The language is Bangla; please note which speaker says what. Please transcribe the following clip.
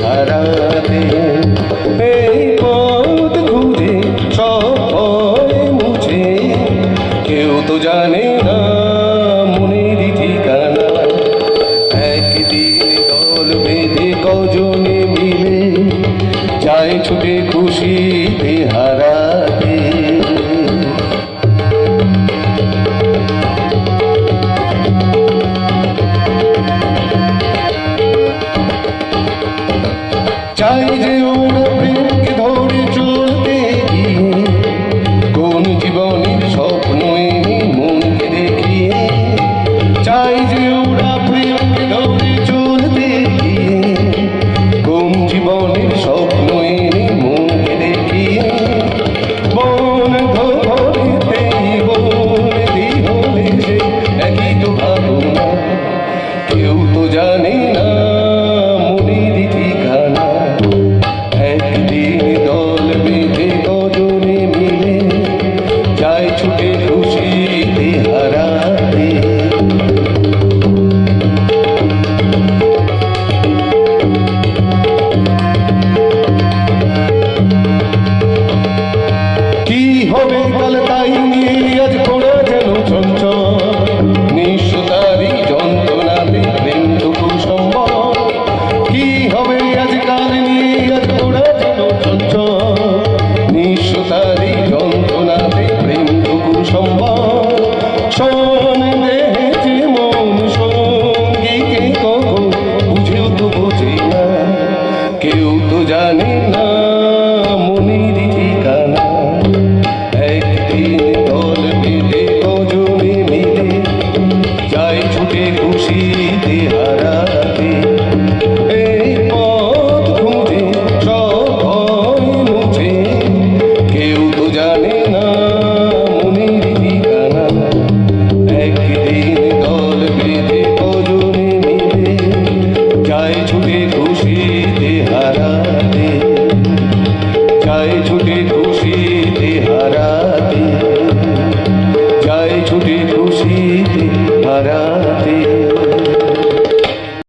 Speaker 1: হারাতে। এই পথ খুঁজে সব মুছে, কেউ তো জানে না মনের ঠিকানা। একদিন দল বেঁধে কজনে মিলে যায় ছুটে খুশিতে হারাতে। চাই যে ওরা প্রেমকে ধরে চলতে গিয়ে, কোন জীবনের স্বপ্ন এনে মনকে দেখিয়ে। চাই যে ওরা প্রেমকে ধরে চলতে গিয়ে, কোন জীবনের স্বপ্ন এনে মনকে দেখিয়ে। বন ধরেতেই বলতে হলে সে একই তো ভাবনা, কেউ তো জানে না মনের ঠিকানা। একদিন দল বেঁধে কজনে মিলে যায় ছুটে খুশিতে হারাতে। কি হবে কাল তাই নিয়ে আজ পড়া যেন চঞ্চল, নিঃস্বতারই যন্ত্রণাতে প্রেমটুকু সম্ভব। কি হবে আজ কাল নিয়ে আজ পড়া যেন চঞ্চল, নিঃস্বতারই যন্ত্রণাতে প্রেমটুকু সম্ভব। সন্দেহে যে মন সঙ্গীকে কখন বুঝেও তো বোঝে না, কেউ তো জানে না মনের ঠিকানা। একদিন দল বেঁধে কজনে মিলে যায় ছুটে খুশিতে হারাতে। এই পথ খুঁজে সব ভয় মুছে, কেউ তো জানে না মনের ঠিকানা। একদিন দল বেঁধে কজনে মিলে যায় ছুটে